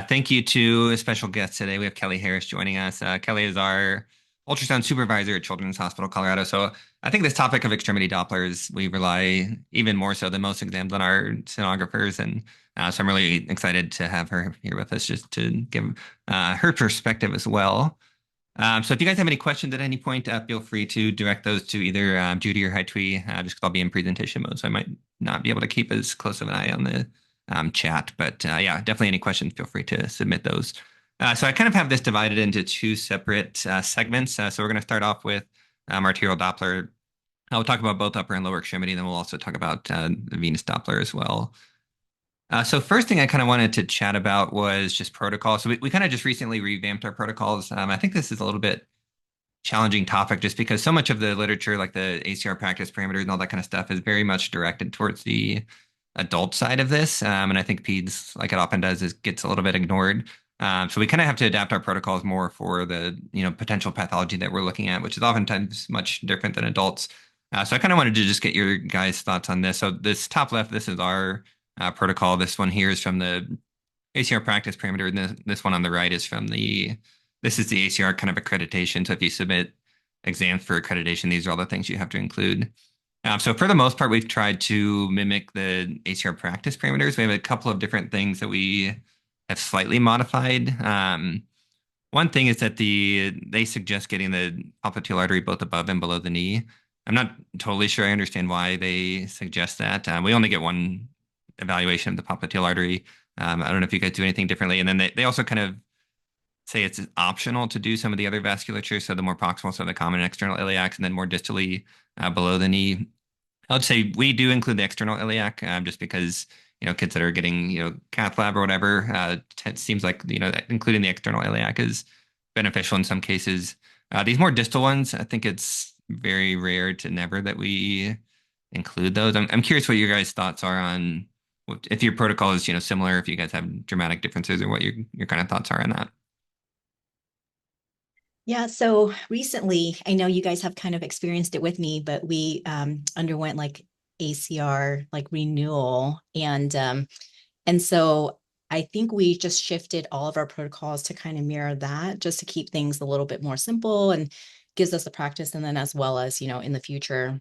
Thank you to a special guest today. We have Kelly Harris joining us. Kelly is our ultrasound supervisor at Children's Hospital Colorado. So I think this topic of extremity Dopplers, we rely even more so than most exams on our sonographers. And so I'm really excited to have her here with us just to give her perspective as well. So if you guys have any questions at any point, feel free to direct those to either Judy or Haitui, just because I'll be in presentation mode. So I might not be able to keep as close of an eye on the chat. But yeah, definitely any questions, feel free to submit those. So I kind of have this divided into two separate segments. So we're going to start off with arterial Doppler. I'll talk about both upper and lower extremity, and then we'll also talk about the venous Doppler as well. So first thing I kind of wanted to chat about was just protocol. So we kind of just recently revamped our protocols. I think this is a little bit challenging topic just because so much of the literature, like the ACR practice parameters and all that kind of stuff, is very much directed towards the adult side of this. And I think PEDS, like it often does, gets a little bit ignored. So we kind of have to adapt our protocols more for the potential pathology that we're looking at, which is oftentimes much different than adults. So I kind of wanted to just get your guys' thoughts on this. So this top left, this is our protocol. This one here is from the ACR practice parameter, and this one on the right is from this is the ACR kind of accreditation. So if you submit exams for accreditation, these are all the things you have to include. So for the most part, we've tried to mimic the ACR practice parameters. We have a couple of different things that we have slightly modified. One thing is that they suggest getting the popliteal artery both above and below the knee. I'm not totally sure I understand why they suggest that. We only get one evaluation of the popliteal artery. I don't know if you guys do anything differently. And then they also kind of say it's optional to do some of the other vasculature. So the more proximal, so the common external iliacs, and then more distally below the knee. I would say we do include the external iliac just because, kids that are getting, cath lab or whatever, it seems like, including the external iliac is beneficial in some cases. These more distal ones, I think it's very rare to never that we include those. I'm curious what your guys' thoughts are on if your protocol is, similar, if you guys have dramatic differences or what your kind of thoughts are on that. Yeah, so recently, I know you guys have kind of experienced it with me, but we underwent like ACR like renewal, and so I think we just shifted all of our protocols to kind of mirror that, just to keep things a little bit more simple and gives us the practice. And then as well as in the future,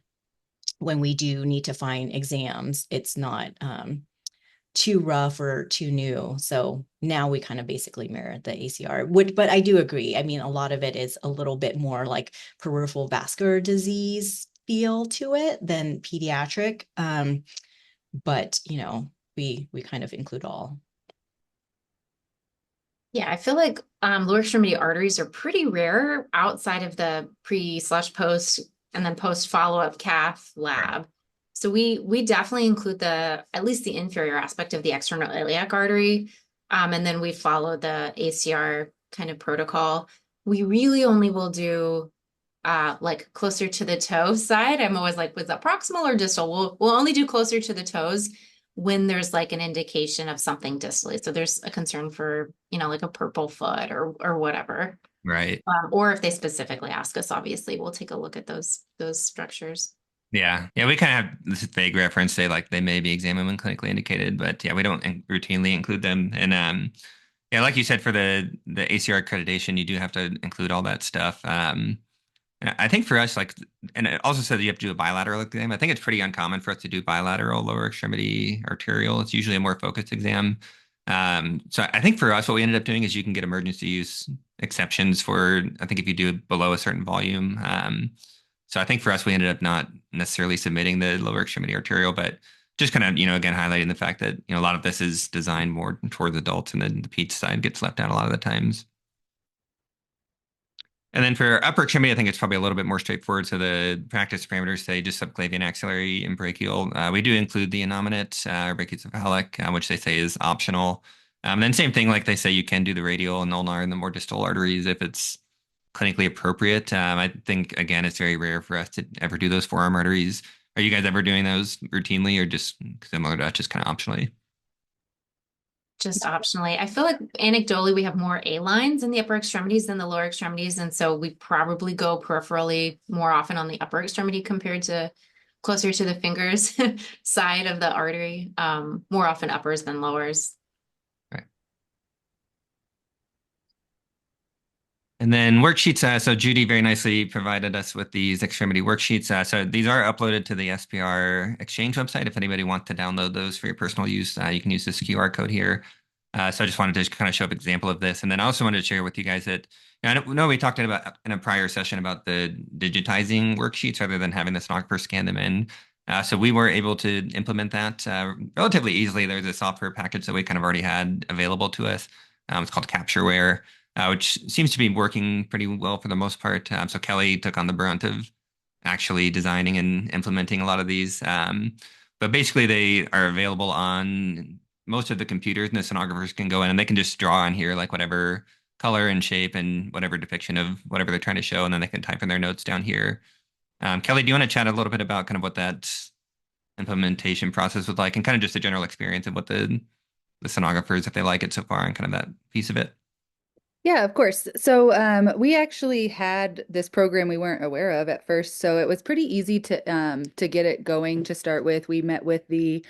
when we do need to find exams, it's not too rough or too new. So now we kind of basically mirror the ACR, but I do agree. I mean, a lot of it is a little bit more like peripheral vascular disease feel to it than pediatric. But we kind of include all. Yeah, I feel like lower extremity arteries are pretty rare outside of the pre/post and then post follow-up cath lab. So we definitely include at least the inferior aspect of the external iliac artery. And then we follow the ACR kind of protocol. We really only will do like closer to the toe side. I'm always like, was that proximal or distal? We'll only do closer to the toes when there's like an indication of something distally. So there's a concern for, like a purple foot or whatever. Right. Or if they specifically ask us, obviously, we'll take a look at those structures. Yeah. Yeah. We kind of have this vague reference, say like they may be examined when clinically indicated, but yeah, we don't routinely include them. And yeah, like you said, for the ACR accreditation, you do have to include all that stuff. And I think for us, like, and it also says you have to do a bilateral exam. I think it's pretty uncommon for us to do bilateral lower extremity arterial. It's usually a more focused exam. So I think for us, what we ended up doing is you can get emergency use exceptions for, I think if you do it below a certain volume. So I think for us, we ended up not necessarily submitting the lower extremity arterial, but just kind of, again, highlighting the fact that, a lot of this is designed more towards adults and then the peds side gets left out a lot of the times. And then for upper extremity, I think it's probably a little bit more straightforward. So the practice parameters say just subclavian, axillary, and brachial. We do include the innominate or brachiocephalic, which they say is optional. Then same thing, like they say you can do the radial and ulnar and the more distal arteries if it's clinically appropriate. I think, again, it's very rare for us to ever do those forearm arteries. Are you guys ever doing those routinely or just similar to that, just kind of optionally? Just optionally. I feel like anecdotally we have more A lines in the upper extremities than the lower extremities. And so we probably go peripherally more often on the upper extremity compared to closer to the fingers side of the artery. More often uppers than lowers. Right. And then worksheets. So Judy very nicely provided us with these Extremity worksheets. So these are uploaded to the SPR Exchange website. If anybody wants to download those for your personal use, you can use this QR code here. So I just wanted to kind of show an example of this. And then I also wanted to share with you guys that I know we talked about in a prior session about the digitizing worksheets rather than having the sonographer scan them in. So we were able to implement that relatively easily. There's a software package that we kind of already had available to us. It's called Captureware, which seems to be working pretty well for the most part. So Kelly took on the brunt of actually designing and implementing a lot of these. But basically, they are available on most of the computers, and the sonographers can go in and they can just draw on here like whatever color and shape and whatever depiction of whatever they're trying to show, and then they can type in their notes down here. Kelly, do you want to chat a little bit about kind of what that implementation process was like, and kind of just a general experience of what the sonographers, if they like it so far, and kind of that piece of it? Yeah, of course. So we actually had this program we weren't aware of at first, so it was pretty easy to get it going to start with. We met with the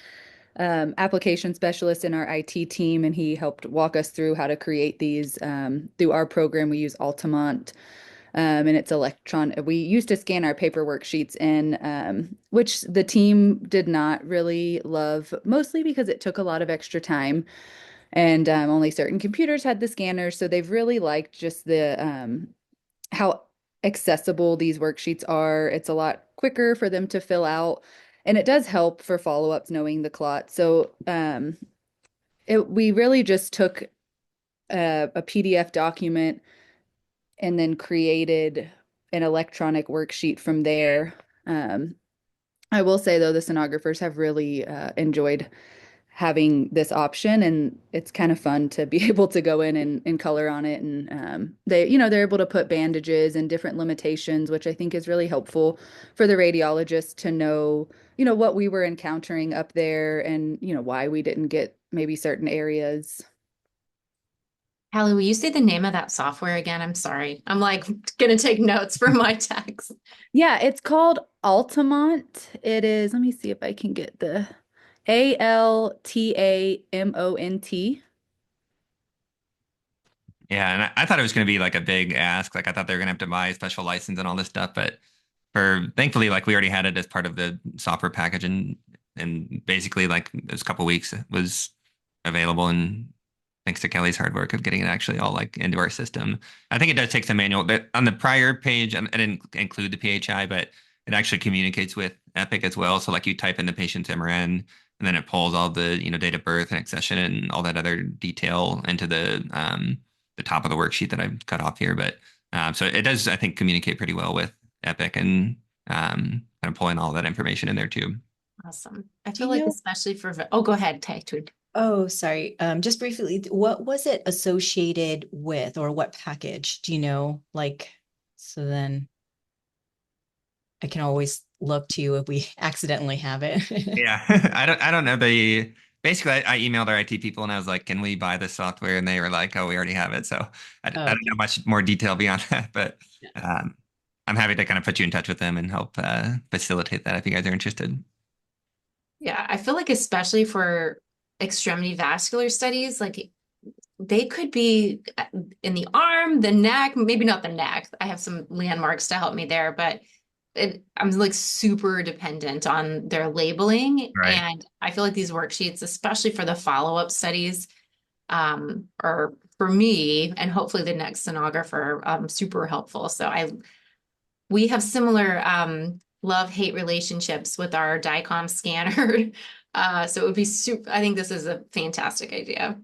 application specialist in our IT team, and he helped walk us through how to create these through our program. We use Altamont, and it's electron. We used to scan our paper worksheets in, which the team did not really love, mostly because it took a lot of extra time and only certain computers had the scanners. So they've really liked just the how accessible these worksheets are. It's a lot quicker for them to fill out, and it does help for follow-ups knowing the clot. So we really just took a PDF document and then created an electronic worksheet from there. I will say though, the sonographers have really enjoyed having this option, and it's kind of fun to be able to go in and color on it. And they're able to put bandages and different limitations, which I think is really helpful for the radiologist to know, what we were encountering up there and, why we didn't get maybe certain areas. Hallie, will you say the name of that software again? I'm sorry. I'm like gonna take notes for my text. Yeah, it's called Altamont. It is, let me see if I can get the Altamont. Yeah, and I thought it was going to be like a big ask. Like I thought they were going to have to buy a special license and all this stuff, but thankfully, like we already had it as part of the software package, and basically like this couple weeks it was available, and thanks to Kelly's hard work of getting it actually all like into our system. I think it does take some manual. But on the prior page, I didn't include the PHI, but it actually communicates with Epic as well. So like you type in the patient's MRN, and then it pulls all the date of birth and accession and all that other detail into the top of the worksheet that I've cut off here. But so it does, I think, communicate pretty well with Epic, and kind of pulling all that information in there too. Awesome. I feel like especially for, oh, go ahead, Tweed. Oh, sorry. Just briefly, what was it associated with, or what package? Do you know? Like, so then I can always look to you if we accidentally have it. Yeah, I don't know. Basically, I emailed our IT people and I was like, "Can we buy this software?" And they were like, "Oh, we already have it." So I don't know much more detail beyond that, but I'm happy to kind of put you in touch with them and help facilitate that if you guys are interested. Yeah, I feel like especially for extremity vascular studies, like they could be in the arm, the neck, maybe not the neck. I have some landmarks to help me there, but I'm like super dependent on their labeling. Right. And I feel like these worksheets, especially for the follow-up studies, are for me and hopefully the next sonographer, super helpful. So we have similar love-hate relationships with our DICOM scanner. So it would be super, I think this is a fantastic idea.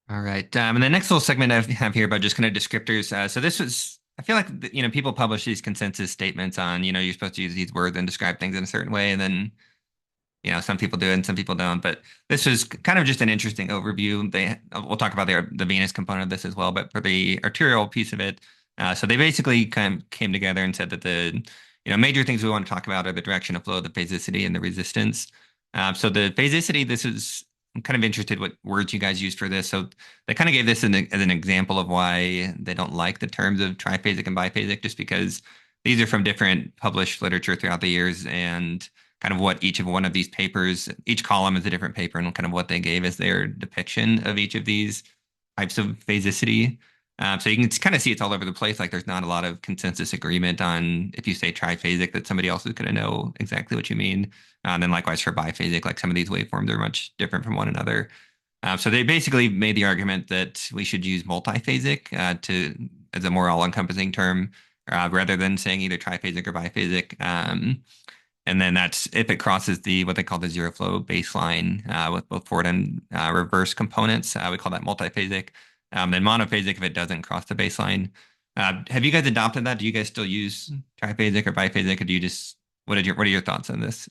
All right. And the next little segment I have here about just kind of descriptors. So this was, I feel like, people publish these consensus statements on, you're supposed to use these words and describe things in a certain way. And then, some people do it and some people don't. But this was kind of just an interesting overview. We'll talk about the venous component of this as well. But for the arterial piece of it, so they basically kind of came together and said that the, major things we want to talk about are the direction of flow, the phasicity, and the resistance. So the phasicity, I'm kind of interested what words you guys use for this. So they kind of gave this as an example of why they don't like the terms of triphasic and biphasic, just because these are from different published literature throughout the years. And kind of what each of one of these papers, each column is a different paper and kind of what they gave as their depiction of each of these types of phasicity. So you can kind of see it's all over the place. Like there's not a lot of consensus agreement on if you say triphasic that somebody else is going to know exactly what you mean. And then likewise for biphasic, like some of these waveforms are much different from one another. So they basically made the argument that we should use multiphasic as a more all-encompassing term rather than saying either triphasic or biphasic. And then that's if it crosses what they call the zero flow baseline with both forward and reverse components. We call that multiphasic. Then monophasic if it doesn't cross the baseline. Have you guys adopted that? Do you guys still use triphasic or biphasic, or do you just what are your thoughts on this?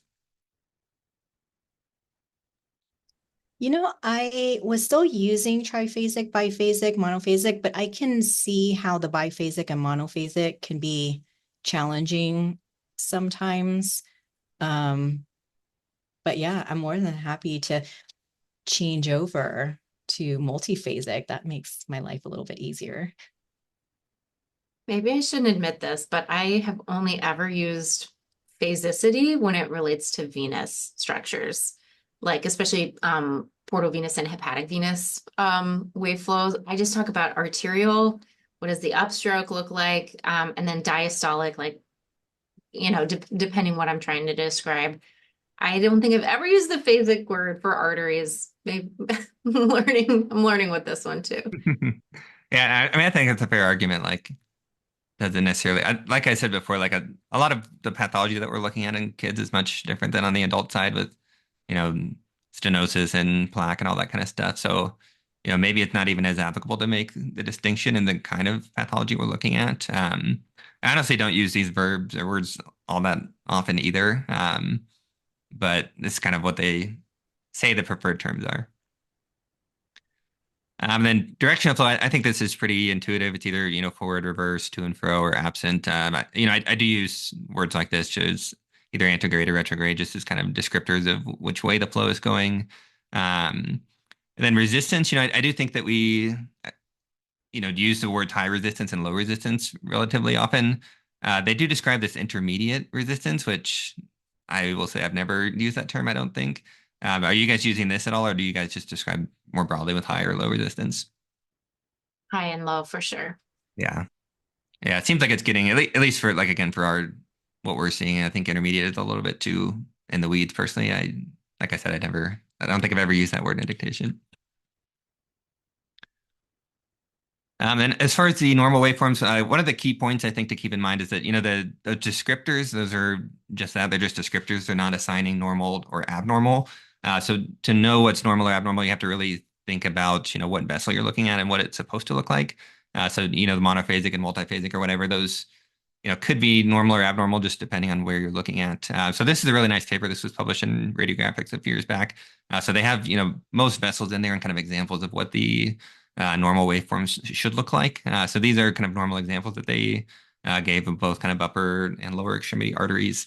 I was still using triphasic, biphasic, monophasic, but I can see how the biphasic and monophasic can be challenging sometimes. But yeah, I'm more than happy to change over to multiphasic. That makes my life a little bit easier. Maybe I shouldn't admit this, but I have only ever used phasicity when it relates to venous structures, like especially portal venous and hepatic venous wave flows. I just talk about arterial. What does the upstroke look like? And then diastolic, like, depending what I'm trying to describe. I don't think I've ever used the phasic word for arteries. Maybe I'm learning with this one too. Yeah, I mean, I think it's a fair argument. Like, doesn't necessarily, like I said before, like a lot of the pathology that we're looking at in kids is much different than on the adult side with, you know, stenosis and plaque and all that kind of stuff. So, maybe it's not even as applicable to make the distinction in the kind of pathology we're looking at. I honestly don't use these verbs or words all that often either. But this is kind of what they say the preferred terms are. Then directional flow, I think this is pretty intuitive. It's either, forward, reverse, to and fro, or absent. I do use words like this, just either antegrade or retrograde, just as kind of descriptors of which way the flow is going. And then resistance, I do think that we, use the words high resistance and low resistance relatively often. They do describe this intermediate resistance, which I will say I've never used that term, I don't think. Are you guys using this at all, or do you guys just describe more broadly with high or low resistance? High and low for sure. Yeah. Yeah, it seems like it's getting, at least for, like, again, for what we're seeing, I think intermediate is a little bit too in the weeds personally. Like I said, I don't think I've ever used that word in a dictation. And as far as the normal waveforms, one of the key points I think to keep in mind is that, the descriptors, those are just that, they're just descriptors. They're not assigning normal or abnormal. So to know what's normal or abnormal, you have to really think about, what vessel you're looking at and what it's supposed to look like. So, the monophasic and multiphasic or whatever, those, could be normal or abnormal just depending on where you're looking at. So this is a really nice paper. This was published in Radiographics a few years back. So they have, most vessels in there and kind of examples of what the normal waveforms should look like. So these are kind of normal examples that they gave of both kind of upper and lower extremity arteries.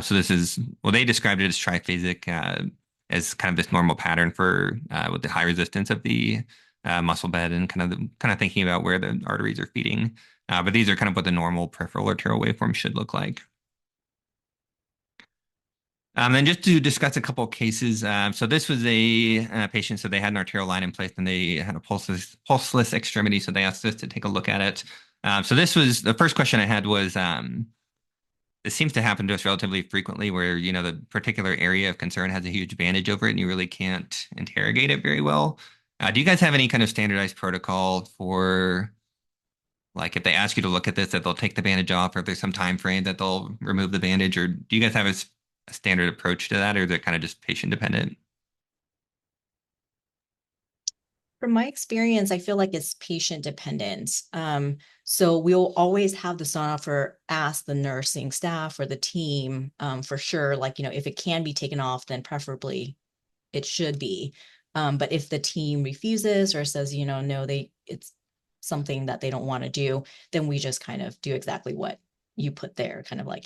So this is, well, they described it as triphasic as kind of this normal pattern for with the high resistance of the muscle bed and kind of thinking about where the arteries are feeding. But these are kind of what the normal peripheral arterial waveform should look like. Then just to discuss a couple of cases. So this was a patient, so they had an arterial line in place and they had a pulseless extremity. So they asked us to take a look at it. So this was, the first question I had was, this seems to happen to us relatively frequently where, the particular area of concern has a huge bandage over it and you really can't interrogate it very well. Do you guys have any kind of standardized protocol for, like, if they ask you to look at this, that they'll take the bandage off, or if there's some time frame that they'll remove the bandage, or do you guys have a standard approach to that, or is it kind of just patient dependent? From my experience, I feel like it's patient dependent. So we'll always have the sonographer ask the nursing staff or the team for sure, like, if it can be taken off, then preferably it should be. But if the team refuses or says, no, it's something that they don't want to do, then we just kind of do exactly what you put there, kind of like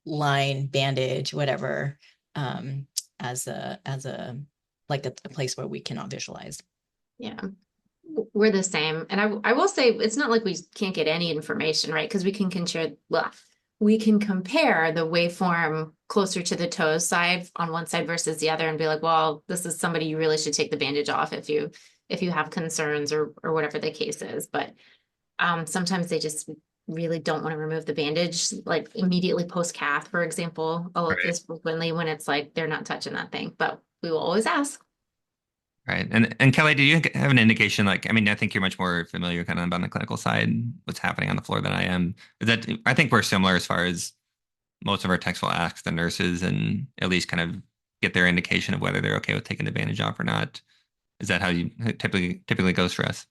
line, bandage, whatever, as a like a place where we cannot visualize. Yeah, we're the same. And I will say, it's not like we can't get any information, right? Because we can share, well, we can compare the waveform closer to the toes side on one side versus the other and be like, well, this is somebody you really should take the bandage off if you have concerns or whatever the case is. But sometimes they just really don't want to remove the bandage, like immediately post cath, for example, is frequently when it's like they're not touching that thing. But we will always ask. Right. And Kelly, do you have an indication, like, I mean, I think you're much more familiar kind of on the clinical side, what's happening on the floor than I am. Is that I think we're similar as far as most of our techs will ask the nurses and at least kind of get their indication of whether they're okay with taking the bandage off or not. Is that how you typically goes for us?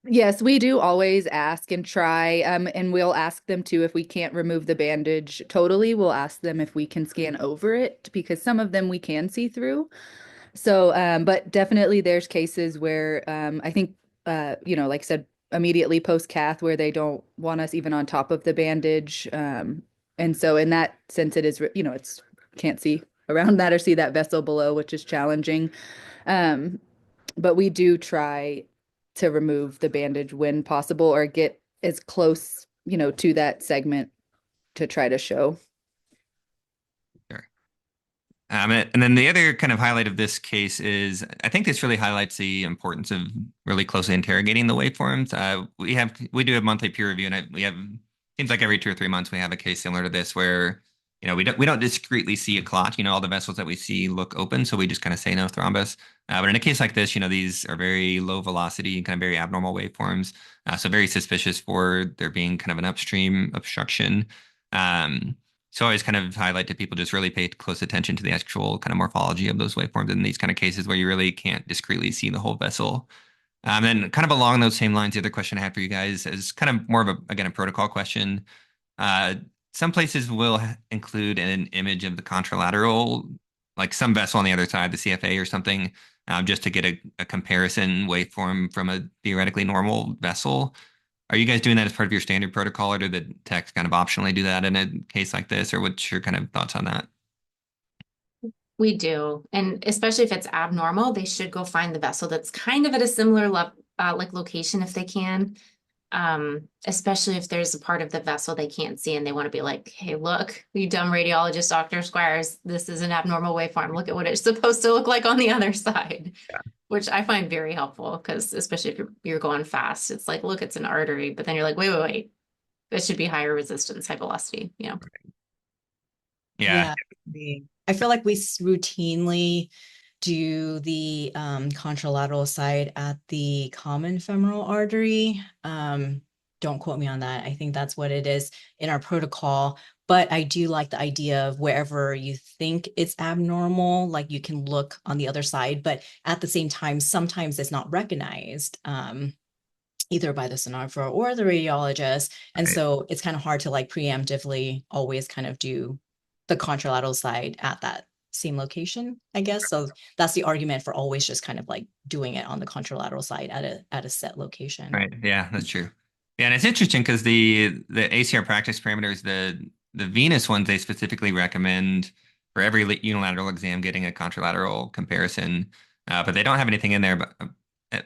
Yes, we do always ask and try, and we'll ask them too if we can't remove the bandage totally. We'll ask them if we can scan over it because some of them we can see through. So, but definitely there's cases where I think, like I said, immediately post cath where they don't want us even on top of the bandage. And so in that sense, it is, it's can't see around that or see that vessel below, which is challenging. Um, but we do try to remove the bandage when possible or get as close, to that segment to try to show. Sure. And then the other kind of highlight of this case is I think this really highlights the importance of really closely interrogating the waveforms. We do a monthly peer review, and we have seems like every 2 or 3 months we have a case similar to this where we don't discreetly see a clot. All the vessels that we see look open, so we just kind of say no thrombus. But in a case like this, these are very low velocity, kind of very abnormal waveforms, so very suspicious for there being kind of an upstream obstruction. So I always kind of highlight to people just really pay close attention to the actual kind of morphology of those waveforms in these kind of cases where you really can't discreetly see the whole vessel. And kind of along those same lines, the other question I have for you guys is kind of more of a protocol question. Some places will include an image of the contralateral, like some vessel on the other side, the CFA or something, just to get a comparison waveform from a theoretically normal vessel. Are you guys doing that as part of your standard protocol, or do the techs kind of optionally do that in a case like this, or what's your kind of thoughts on that? We do. And especially if it's abnormal, they should go find the vessel that's kind of at a similar like location if they can. Especially if there's a part of the vessel they can't see and they want to be like, hey, look, you dumb radiologist, Dr. Squires, this is an abnormal waveform. Look at what it's supposed to look like on the other side. Yeah. Which I find very helpful because especially if you're going fast, it's like, look, it's an artery, but then you're like, wait. It should be higher resistance, high velocity, Yeah. Yeah. I feel like we routinely do the contralateral side at the common femoral artery. Don't quote me on that. I think that's what it is in our protocol. But I do like the idea of wherever you think it's abnormal, like you can look on the other side. But at the same time, sometimes it's not recognized either by the sonographer or the radiologist. And so it's kind of hard to like preemptively always kind of do the contralateral side at that same location, I guess. So that's the argument for always just kind of like doing it on the contralateral side at a set location. Right. Yeah, that's true. Yeah, and it's interesting because the ACR practice parameters, the venous ones, they specifically recommend for every unilateral exam getting a contralateral comparison, but they don't have anything in there but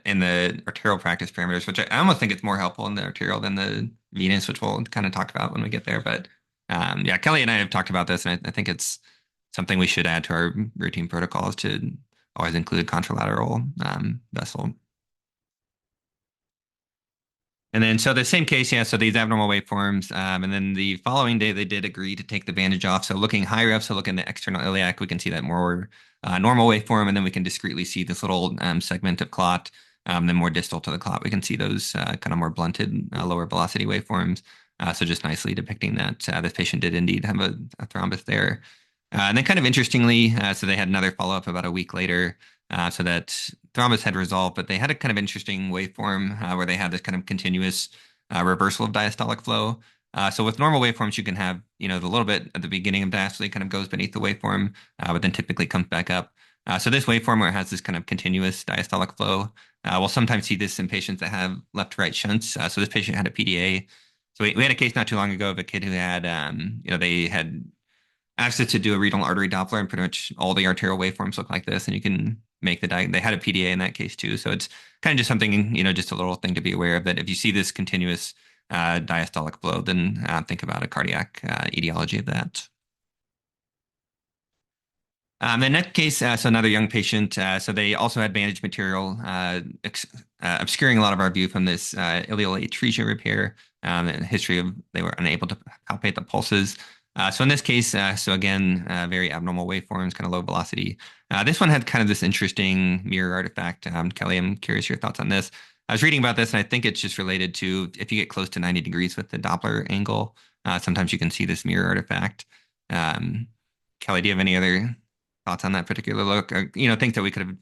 in the arterial practice parameters, which I almost think it's more helpful in the arterial than the venous, which we'll kind of talk about when we get there. But yeah, Kelly and I have talked about this, and I think it's something we should add to our routine protocols to always include contralateral vessel. And then, so the same case, yeah, so these abnormal waveforms, and then the following day, they did agree to take the bandage off. So looking higher up, so looking at the external iliac, we can see that more normal waveform, and then we can discreetly see this little segment of clot. Then more distal to the clot, we can see those kind of more blunted, lower velocity waveforms. So just nicely depicting that this patient did indeed have a thrombus there. And then kind of interestingly, so they had another follow-up about a week later, so that thrombus had resolved, but they had a kind of interesting waveform where they had this kind of continuous reversal of diastolic flow. So with normal waveforms, you can have, the little bit at the beginning of diastole kind of goes beneath the waveform, but then typically comes back up. So this waveform where it has this kind of continuous diastolic flow, we'll sometimes see this in patients that have left-right shunts. So this patient had a PDA. So we had a case not too long ago of a kid who had, they had asked it to do a renal artery Doppler, and pretty much all the arterial waveforms look like this, and you can make they had a PDA in that case too. So it's kind of just something, just a little thing to be aware of, that if you see this continuous diastolic flow, then think about a cardiac etiology of that. The next case, so another young patient, so they also had bandaged material obscuring a lot of our view from this ileal atresia repair, and history of they were unable to palpate the pulses. So in this case, so again, very abnormal waveforms, kind of low velocity. This one had kind of this interesting mirror artifact. Kelly, I'm curious your thoughts on this. I was reading about this, and I think it's just related to if you get close to 90 degrees with the Doppler angle, sometimes you can see this mirror artifact. Kelly, do you have any other thoughts on that particular look, or things that we could have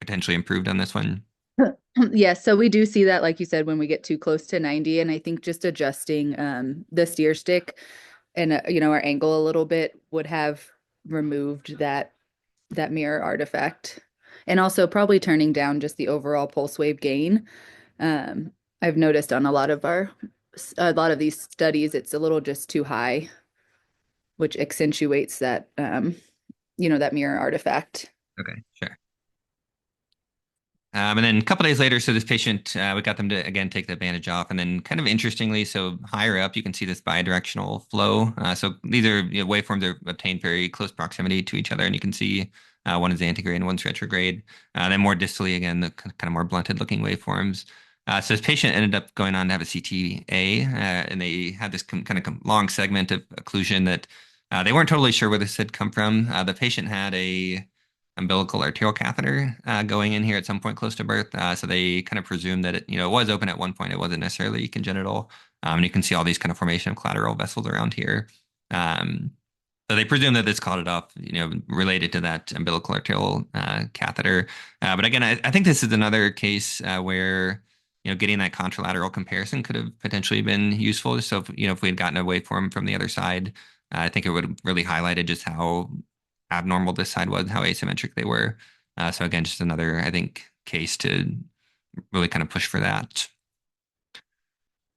potentially improved on this one? Yes, so we do see that, like you said, when we get too close to 90, and I think just adjusting the steer stick and our angle a little bit would have removed that mirror artifact, and also probably turning down just the overall pulse wave gain. I've noticed on a lot of these studies, it's a little just too high, which accentuates that that mirror artifact. Okay, sure. And then a couple days later, so this patient, we got them to, again, take the bandage off. And then kind of interestingly, so higher up, you can see this bidirectional flow. So these are waveforms that are obtained very close proximity to each other. And you can see one is antegrade and one's retrograde. Then more distally, again, the kind of more blunted looking waveforms. So this patient ended up going on to have a CTA, and they had this kind of long segment of occlusion that they weren't totally sure where this had come from. The patient had a umbilical arterial catheter going in here at some point close to birth. So they kind of presumed that it was open at one point. It wasn't necessarily congenital. And you can see all these kind of formation of collateral vessels around here. So they presume that this caught it up, related to that umbilical arterial catheter. But again, I think this is another case where getting that contralateral comparison could have potentially been useful. So if we had gotten a waveform from the other side, I think it would have really highlighted just how abnormal this side was, how asymmetric they were. So again, just another, I think, case to really kind of push for that.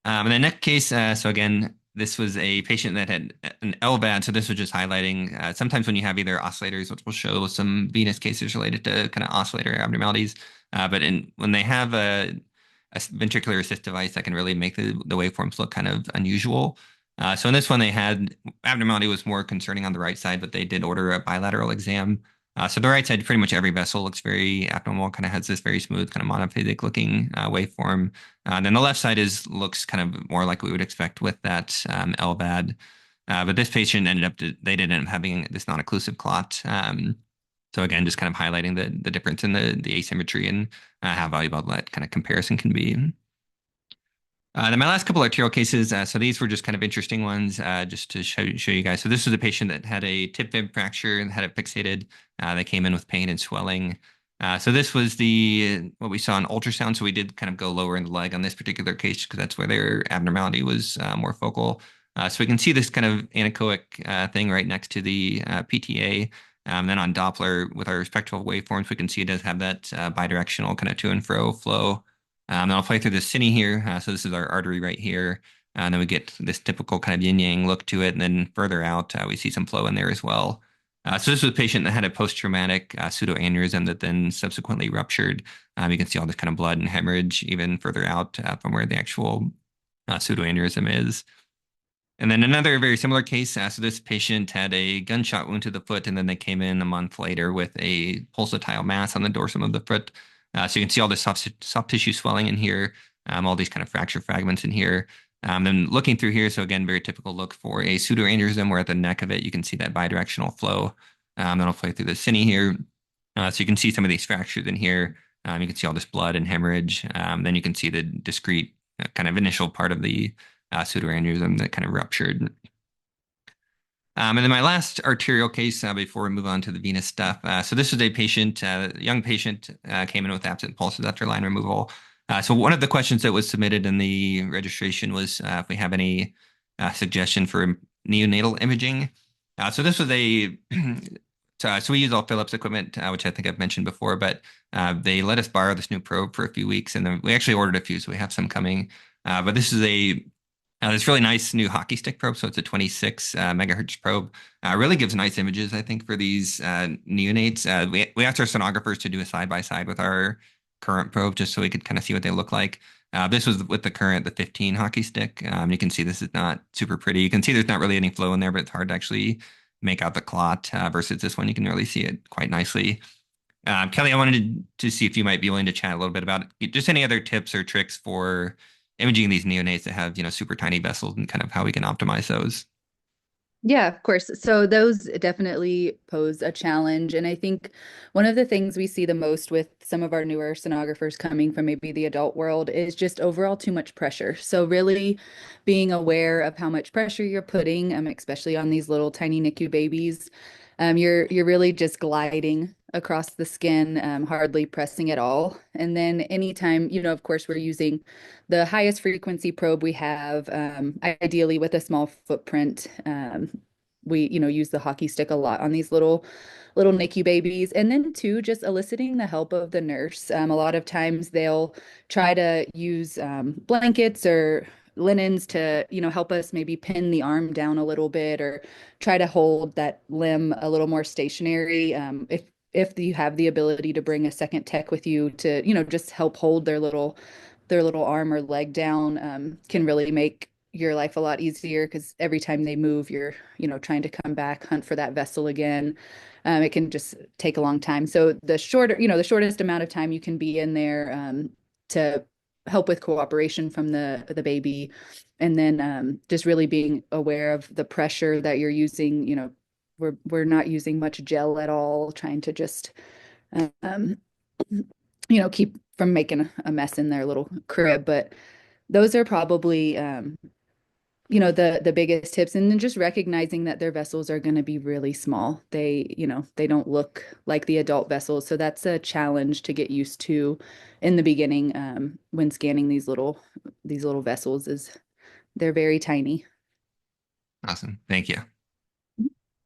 And the next case, so again, this was a patient that had an LVAD. So this was just highlighting sometimes when you have either oscillators, which will show some venous cases related to kind of oscillator abnormalities. But when they have a ventricular assist device, that can really make the waveforms look kind of unusual. So in this one, they had abnormality was more concerning on the right side, but they did order a bilateral exam. So the right side, pretty much every vessel looks very abnormal, kind of has this very smooth, kind of monophasic looking waveform. And then the left side looks kind of more like we would expect with that LVAD. But this patient they did end up having this non-occlusive clot. So again, just kind of highlighting the difference in the asymmetry and how valuable that kind of comparison can be. Then my last couple arterial cases, so these were just kind of interesting ones, just to show you guys. So this was a patient that had a tib fib fracture and had it fixated. They came in with pain and swelling. So this was what we saw in ultrasound. So we did kind of go lower in the leg on this particular case because that's where their abnormality was more focal. So we can see this kind of anechoic thing right next to the PTA. Then on Doppler with our spectral waveforms, we can see it does have that bidirectional kind of to and fro flow. Then I'll play through the cine here. So this is our artery right here. And then we get this typical kind of yin-yang look to it. And then further out, we see some flow in there as well. So this was a patient that had a post-traumatic pseudoaneurysm that then subsequently ruptured. You can see all this kind of blood and hemorrhage even further out from where the actual pseudoaneurysm is. And then another very similar case. So this patient had a gunshot wound to the foot, and then they came in a month later with a pulsatile mass on the dorsum of the foot. So you can see all this soft tissue swelling in here, all these kind of fracture fragments in here. Then looking through here, so again, very typical look for a pseudoaneurysm where at the neck of it, you can see that bidirectional flow. Then I'll play through the cine here. So you can see some of these fractures in here. You can see all this blood and hemorrhage. Then you can see the discrete kind of initial part of the pseudoaneurysm that kind of ruptured. And then my last arterial case before we move on to the venous stuff. So this was a patient, young patient, came in with absent pulses after line removal. So one of the questions that was submitted in the registration was if we have any suggestion for neonatal imaging. So this was so we use all Philips equipment, which I think I've mentioned before, but they let us borrow this new probe for a few weeks, and then we actually ordered a few, so we have some coming. But this is this really nice new hockey stick probe. So it's a 26 megahertz probe. Really gives nice images, I think, for these neonates. We asked our sonographers to do a side-by-side with our current probe just so we could kind of see what they look like. This was with the current, the 15 hockey stick. You can see this is not super pretty. You can see there's not really any flow in there, but it's hard to actually make out the clot versus this one. You can really see it quite nicely. Kelly, I wanted to see if you might be willing to chat a little bit about just any other tips or tricks for imaging these neonates that have, super tiny vessels and kind of how we can optimize those. Yeah, of course. So those definitely pose a challenge. And I think one of the things we see the most with some of our newer sonographers coming from maybe the adult world is just overall too much pressure. So really being aware of how much pressure you're putting, especially on these little tiny NICU babies. You're really just gliding across the skin, hardly pressing at all. And then anytime, of course, we're using the highest frequency probe we have, ideally with a small footprint. We, use the hockey stick a lot on these little NICU babies. And then too, just eliciting the help of the nurse. A lot of times they'll try to use blankets or linens to, help us maybe pin the arm down a little bit or try to hold that limb a little more stationary. If you have the ability to bring a second tech with you to, just help hold their little arm or leg down, can really make your life a lot easier because every time they move, you're, trying to come back, hunt for that vessel again. It can just take a long time. So the shortest amount of time you can be in there to help with cooperation from the baby, and then just really being aware of the pressure that you're using. We're not using much gel at all, trying to just um, keep from making a mess in their little crib. But those are probably the biggest tips. And then just recognizing that their vessels are going to be really small. They don't look like the adult vessels. So that's a challenge to get used to in the beginning, when scanning these little vessels, is they're very tiny. Awesome. Thank you.